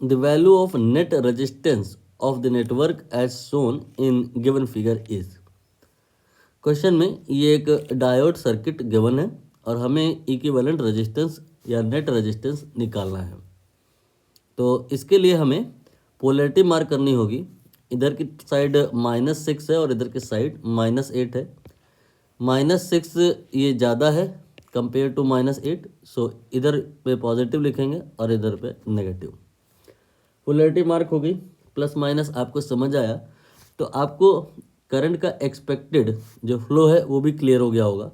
The value of net resistance of the network as shown in given figure is. Question में ये एक diode circuit given है और हमें इक्विवेलेंट रेजिस्टेंस या नेट रेजिस्टेंस निकालना है। तो इसके लिए हमें पोलैरिटी मार्क करनी होगी। इधर की साइड -6 है और इधर की साइड -8 है। -6 ये ज़्यादा है कंपेयर टू -8, सो इधर पे पॉजिटिव लिखेंगे और इधर पे नेगेटिव। पोलैरिटी मार्क हो गई, प्लस माइनस आपको समझ आया तो आपको करंट का एक्सपेक्टेड जो फ्लो है वो भी क्लियर हो गया होगा।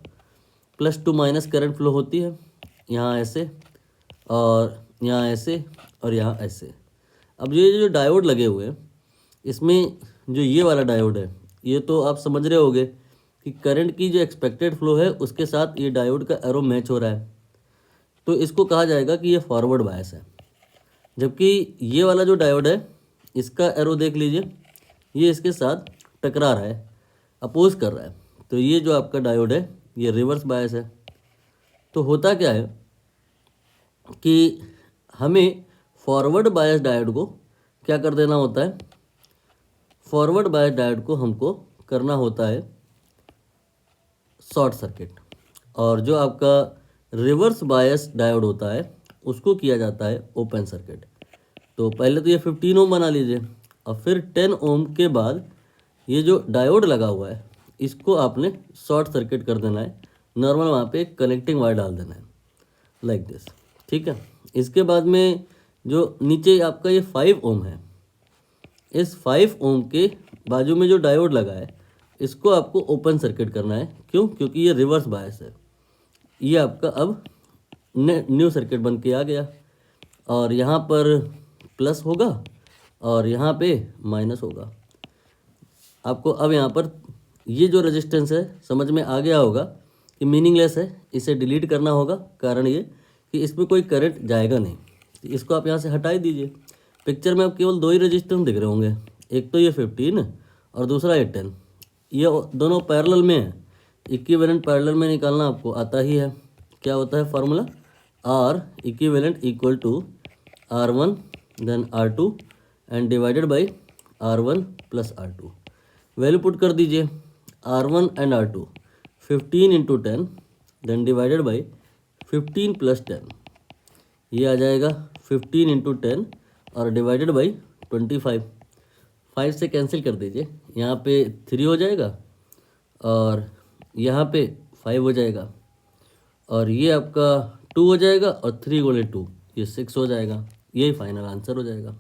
+2 माइनस करंट फ्लो होती है, यहाँ ऐसे और यहाँ ऐसे और यहाँ ऐसे। अब ये जो डायोड लगे हुए हैं इसमें जो ये वाला डायोड है ये तो आप समझ रहे होगे कि करंट की जो एक्सपेक्टेड फ्लो है उसके साथ ये डायोड का एरो मैच हो रहा है, तो इसको कहा जाएगा कि ये फॉरवर्ड बायस है। जबकि ये वाला जो डायोड है इसका एरो देख लीजिए, ये इसके साथ टकरा रहा है, अपोज कर रहा है, तो ये जो आपका डायोड है ये रिवर्स बायस है। तो होता क्या है कि हमें फॉरवर्ड बायस डायोड को क्या कर देना होता है, फॉरवर्ड बायस डायोड को हमको करना होता है शॉर्ट सर्किट, और जो आपका रिवर्स बायस डायोड होता है उसको किया जाता है ओपन सर्किट। तो पहले तो ये 15 ओम बना लीजिए और फिर 10 ओम के बाद ये जो डायोड लगा हुआ है इसको आपने शॉर्ट सर्किट कर देना है। नॉर्मल वहाँ पे कनेक्टिंग वायर डाल देना है लाइक दिस, ठीक है। इसके बाद में जो नीचे आपका ये 5 ओम है, इस 5 ओम के बाजू में जो डायोड लगा है इसको आपको ओपन सर्किट करना है। क्यों? क्योंकि ये रिवर्स बायस है। ये आपका अब न्यू सर्किट बन के आ गया और यहाँ पर प्लस होगा और यहाँ पे माइनस होगा। आपको अब यहाँ पर ये जो रेजिस्टेंस है समझ में आ गया होगा कि मीनिंगलेस है, इसे डिलीट करना होगा। कारण ये कि इसमें कोई करंट जाएगा नहीं, तो इसको आप यहाँ से हटा ही दीजिए। पिक्चर में अब केवल 2 ही रेजिस्टेंस दिख रहे होंगे, एक तो ये 15 और दूसरा ये 10। ये दोनों पैरेलल में है, इक्विवेलेंट पैरेलल में निकालना आपको आता ही है। क्या होता है formula? R equivalent equal to R1 then R2 and divided by R1 plus R2। Value put कर दीजिए, R1 and R2 15 into 10 then divided by 15 plus 10, ये आ जाएगा 15 इंटू 10 और डिवाइडेड बाई 25। 5 से कैंसिल कर दीजिए, यहाँ पे 3 हो जाएगा और यहाँ पे 5 हो जाएगा और ये आपका 2 हो जाएगा और 3 गुणे 2 ये 6 हो जाएगा। यही फाइनल आंसर हो जाएगा।